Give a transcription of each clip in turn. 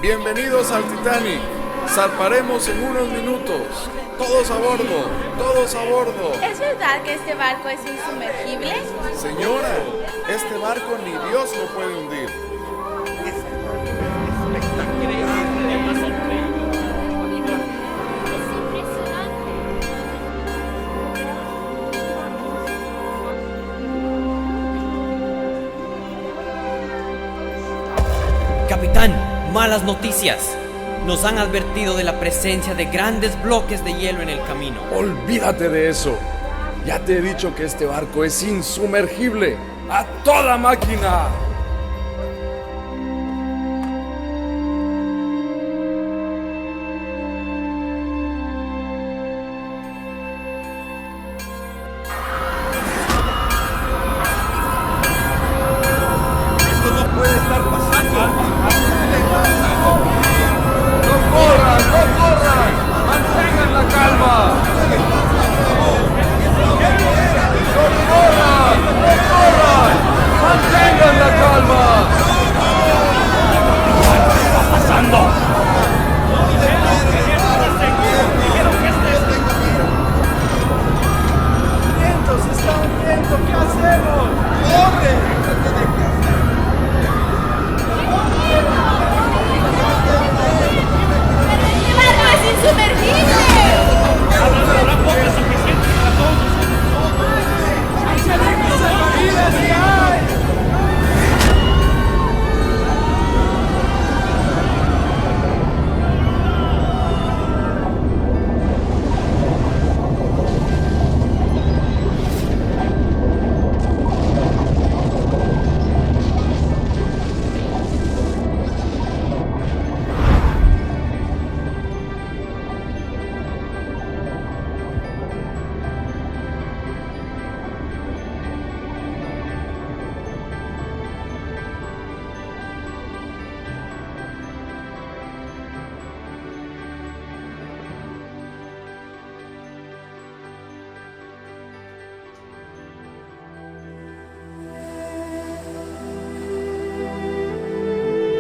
Bienvenidos al Titanic. Zarparemos en unos minutos. Todos a bordo, todos a bordo. ¿Es verdad que este barco es insumergible? Señora, este barco ni Dios lo puede hundir. Capitán, malas noticias. Nos han advertido de la presencia de grandes bloques de hielo en el camino. Olvídate de eso. Ya te he dicho que este barco es insumergible. ¡A toda máquina!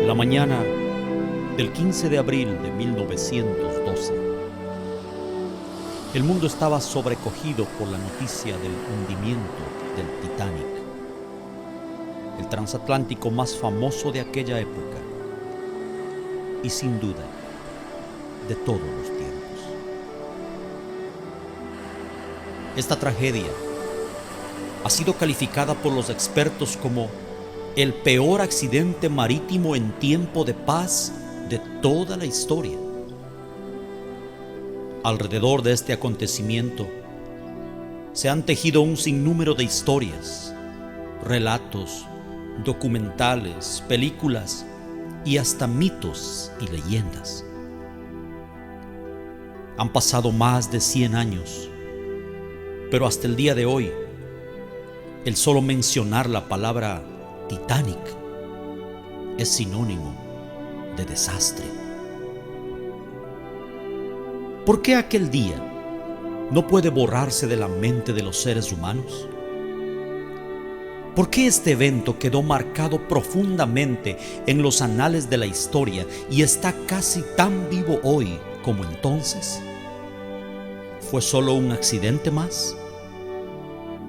La mañana del 15 de abril de 1912, el mundo estaba sobrecogido por la noticia del hundimiento del Titanic, el transatlántico más famoso de aquella época y sin duda de todos los tiempos. Esta tragedia ha sido calificada por los expertos como el peor accidente marítimo en tiempo de paz de toda la historia. Alrededor de este acontecimiento se han tejido un sinnúmero de historias, relatos, documentales, películas y hasta mitos y leyendas. Han pasado más de 100 años, pero hasta el día de hoy, el solo mencionar la palabra Titanic es sinónimo de desastre. ¿Por qué aquel día no puede borrarse de la mente de los seres humanos? ¿Por qué este evento quedó marcado profundamente en los anales de la historia y está casi tan vivo hoy como entonces? ¿Fue solo un accidente más?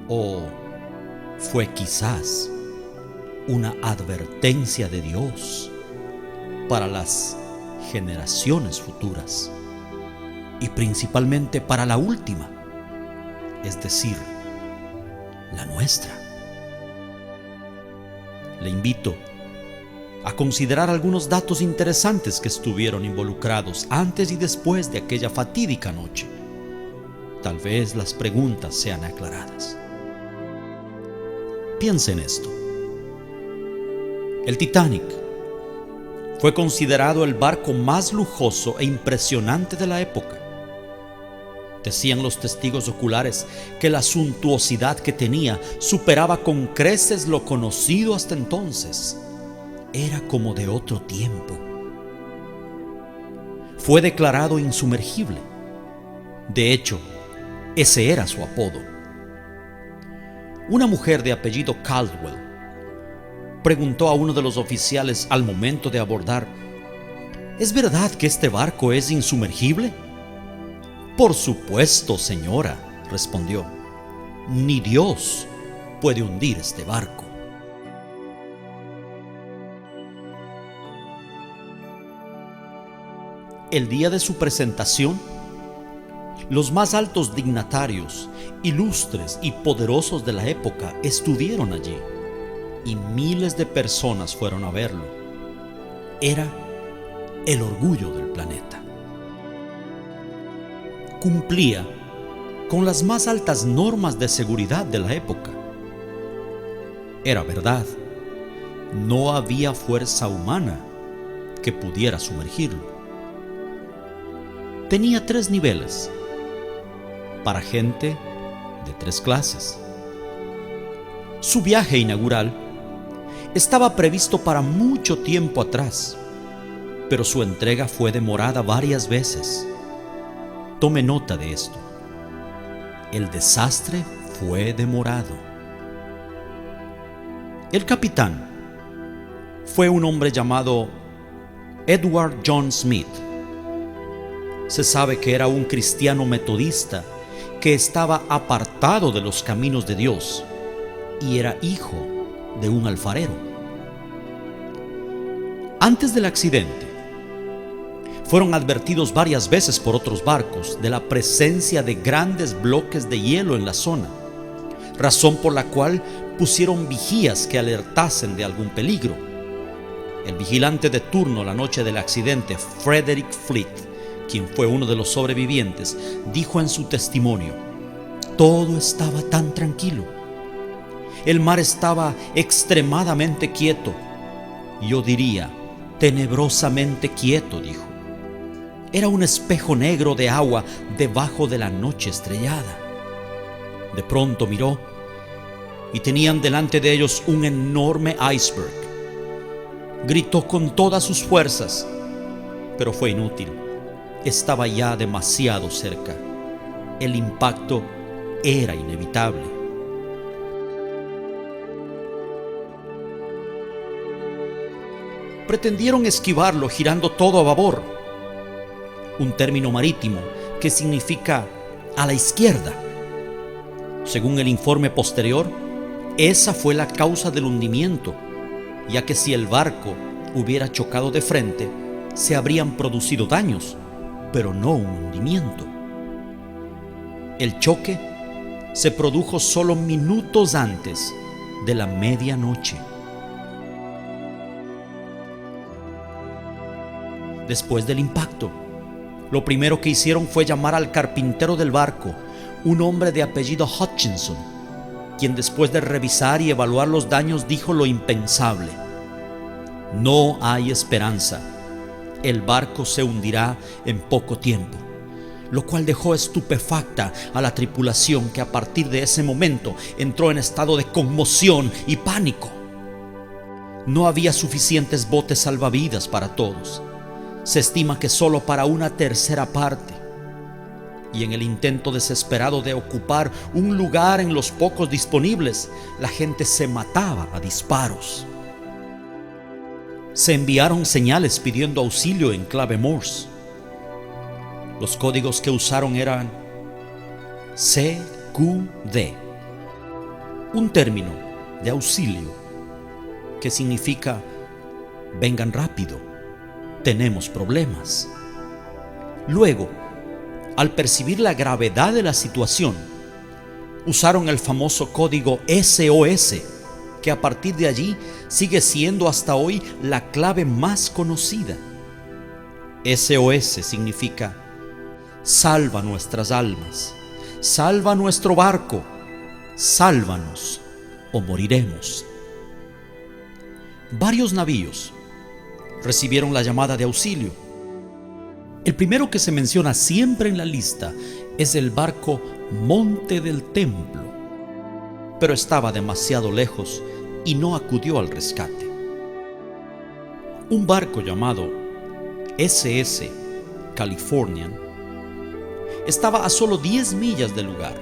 ¿O fue quizás una advertencia de Dios para las generaciones futuras y principalmente para la última, es decir, la nuestra? Le invito a considerar algunos datos interesantes que estuvieron involucrados antes y después de aquella fatídica noche. Tal vez las preguntas sean aclaradas. Piensa en esto. El Titanic fue considerado el barco más lujoso e impresionante de la época. Decían los testigos oculares que la suntuosidad que tenía superaba con creces lo conocido hasta entonces. Era como de otro tiempo. Fue declarado insumergible. De hecho, ese era su apodo. Una mujer de apellido Caldwell preguntó a uno de los oficiales al momento de abordar ¿Es verdad que este barco es insumergible? Por supuesto, señora, respondió. Ni Dios puede hundir este barco. El día de su presentación, los más altos dignatarios, ilustres y poderosos de la época estuvieron allí, y miles de personas fueron a verlo. Era el orgullo del planeta. Cumplía con las más altas normas de seguridad de la época. Era verdad, no había fuerza humana que pudiera sumergirlo. Tenía 3 niveles, para gente de 3 clases. Su viaje inaugural estaba previsto para mucho tiempo atrás, pero su entrega fue demorada varias veces. Tome nota de esto. El desastre fue demorado. El capitán fue un hombre llamado Edward John Smith. Se sabe que era un cristiano metodista que estaba apartado de los caminos de Dios y era hijo de un alfarero. Antes del accidente, fueron advertidos varias veces por otros barcos de la presencia de grandes bloques de hielo en la zona, razón por la cual pusieron vigías que alertasen de algún peligro. El vigilante de turno la noche del accidente, Frederick Fleet, quien fue uno de los sobrevivientes, dijo en su testimonio: todo estaba tan tranquilo. El mar estaba extremadamente quieto. Yo diría, tenebrosamente quieto, dijo. Era un espejo negro de agua debajo de la noche estrellada. De pronto miró y tenían delante de ellos un enorme iceberg. Gritó con todas sus fuerzas, pero fue inútil. Estaba ya demasiado cerca. El impacto era inevitable. Pretendieron esquivarlo girando todo a babor, un término marítimo que significa a la izquierda. Según el informe posterior, esa fue la causa del hundimiento, ya que si el barco hubiera chocado de frente, se habrían producido daños, pero no un hundimiento. El choque se produjo solo minutos antes de la medianoche. Después del impacto, lo primero que hicieron fue llamar al carpintero del barco, un hombre de apellido Hutchinson, quien después de revisar y evaluar los daños dijo lo impensable: no hay esperanza. El barco se hundirá en poco tiempo, lo cual dejó estupefacta a la tripulación, que a partir de ese momento entró en estado de conmoción y pánico. No había suficientes botes salvavidas para todos. Se estima que solo para una tercera parte. Y en el intento desesperado de ocupar un lugar en los pocos disponibles, la gente se mataba a disparos. Se enviaron señales pidiendo auxilio en clave Morse. Los códigos que usaron eran CQD, un término de auxilio que significa vengan rápido, tenemos problemas. Luego, al percibir la gravedad de la situación, usaron el famoso código SOS, que a partir de allí sigue siendo hasta hoy la clave más conocida. SOS significa salva nuestras almas, salva nuestro barco, sálvanos o moriremos. Varios navíos recibieron la llamada de auxilio. El primero que se menciona siempre en la lista es el barco Monte del Templo, pero estaba demasiado lejos y no acudió al rescate. Un barco llamado SS Californian estaba a solo 10 millas del lugar,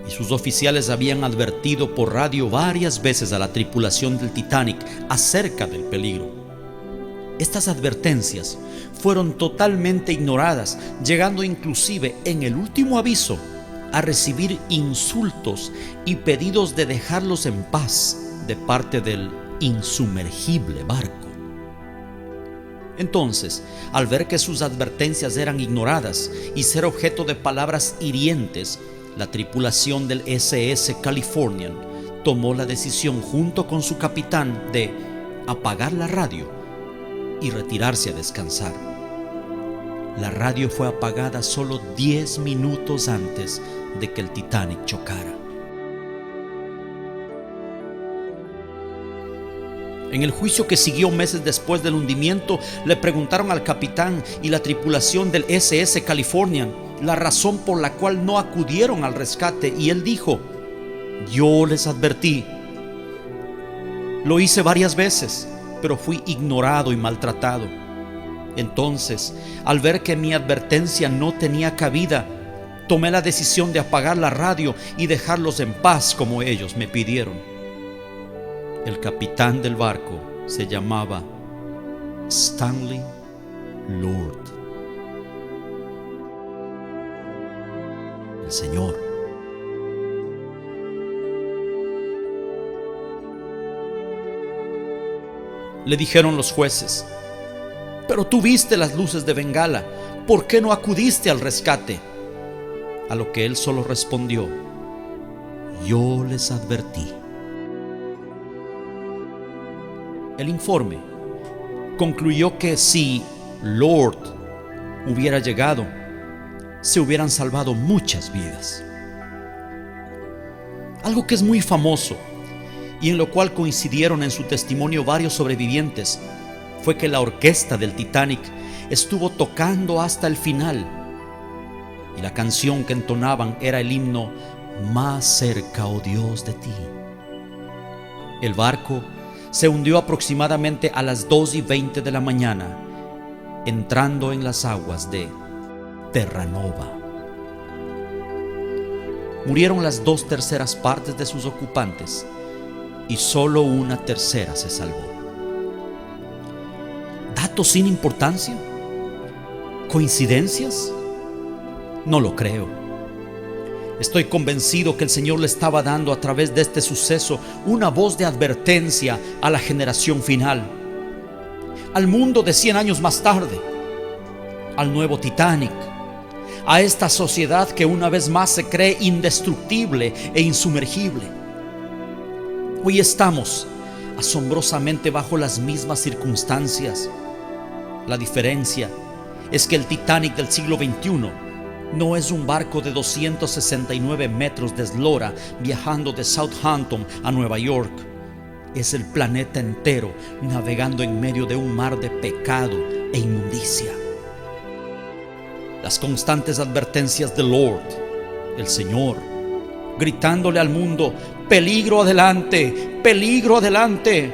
y sus oficiales habían advertido por radio varias veces a la tripulación del Titanic acerca del peligro. Estas advertencias fueron totalmente ignoradas, llegando inclusive en el último aviso a recibir insultos y pedidos de dejarlos en paz de parte del insumergible barco. Entonces, al ver que sus advertencias eran ignoradas y ser objeto de palabras hirientes, la tripulación del SS Californian tomó la decisión junto con su capitán de apagar la radio y retirarse a descansar. La radio fue apagada solo 10 minutos antes de que el Titanic chocara. En el juicio que siguió meses después del hundimiento, le preguntaron al capitán y la tripulación del SS Californian la razón por la cual no acudieron al rescate, y él dijo: yo les advertí. Lo hice varias veces, pero fui ignorado y maltratado. Entonces, al ver que mi advertencia no tenía cabida, tomé la decisión de apagar la radio y dejarlos en paz como ellos me pidieron. El capitán del barco se llamaba Stanley Lord. El Señor. Le dijeron los jueces: pero tú viste las luces de Bengala, ¿por qué no acudiste al rescate? A lo que él solo respondió: yo les advertí. El informe concluyó que si Lord hubiera llegado, se hubieran salvado muchas vidas. Algo que es muy famoso y en lo cual coincidieron en su testimonio varios sobrevivientes fue que la orquesta del Titanic estuvo tocando hasta el final, y la canción que entonaban era el himno Más cerca, oh Dios, de ti. El barco se hundió aproximadamente a las 2:20 de la mañana, entrando en las aguas de Terranova. Murieron las 2/3 partes de sus ocupantes y solo 1/3 se salvó. ¿Datos sin importancia? ¿Coincidencias? No lo creo. Estoy convencido que el Señor le estaba dando a través de este suceso una voz de advertencia a la generación final, al mundo de 100 años más tarde, al nuevo Titanic, a esta sociedad que una vez más se cree indestructible e insumergible. Hoy estamos asombrosamente bajo las mismas circunstancias. La diferencia es que el Titanic del siglo XXI no es un barco de 269 metros de eslora viajando de Southampton a Nueva York. Es el planeta entero navegando en medio de un mar de pecado e inmundicia. Las constantes advertencias del Lord, el Señor, gritándole al mundo: peligro adelante, peligro adelante,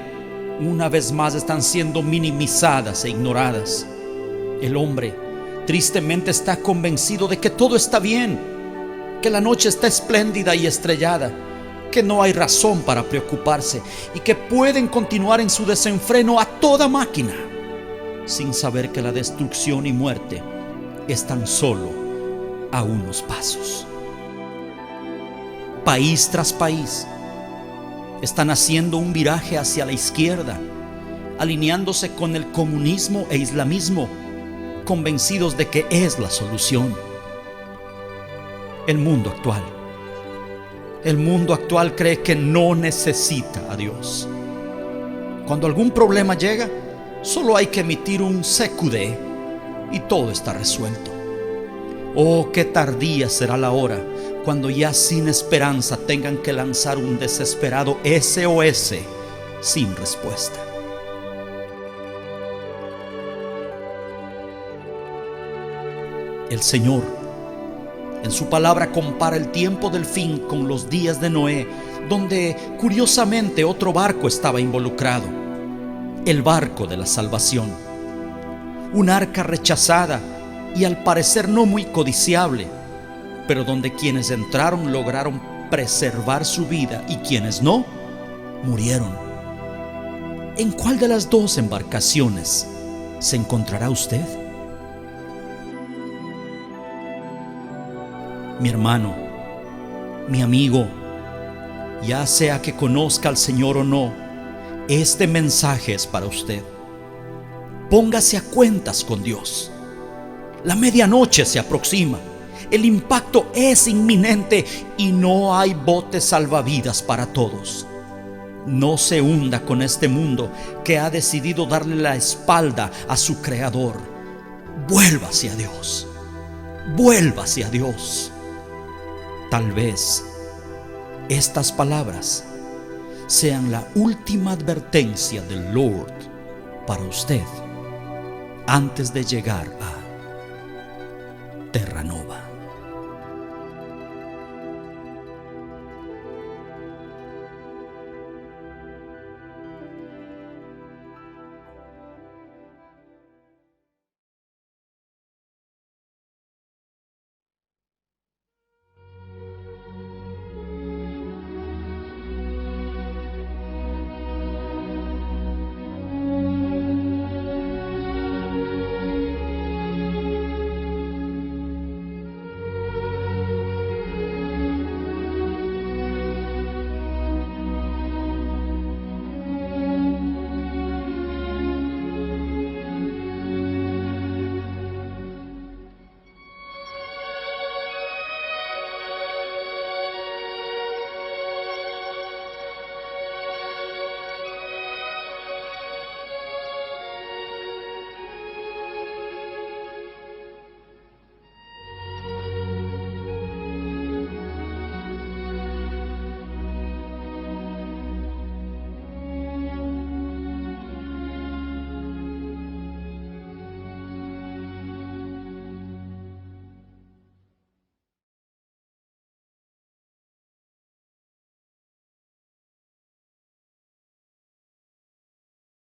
una vez más están siendo minimizadas e ignoradas. El hombre tristemente está convencido de que todo está bien, que la noche está espléndida y estrellada, que no hay razón para preocuparse y que pueden continuar en su desenfreno a toda máquina, sin saber que la destrucción y muerte están solo a unos pasos. País tras país están haciendo un viraje hacia la izquierda, alineándose con el comunismo e islamismo, convencidos de que es la solución. El mundo actual cree que no necesita a Dios. Cuando algún problema llega, solo hay que emitir un CQD y todo está resuelto. Oh, qué tardía será la hora cuando ya sin esperanza tengan que lanzar un desesperado SOS sin respuesta. El Señor, en su palabra, compara el tiempo del fin con los días de Noé, donde curiosamente otro barco estaba involucrado, el barco de la salvación. Un arca rechazada y al parecer no muy codiciable, pero donde quienes entraron lograron preservar su vida y quienes no, murieron. ¿En cuál de las dos embarcaciones se encontrará usted? Mi hermano, mi amigo, ya sea que conozca al Señor o no, este mensaje es para usted. Póngase a cuentas con Dios. La medianoche se aproxima. El impacto es inminente y no hay botes salvavidas para todos. No se hunda con este mundo que ha decidido darle la espalda a su Creador. Vuélvase a Dios. Vuélvase a Dios. Tal vez estas palabras sean la última advertencia del Lord para usted antes de llegar a Terranova.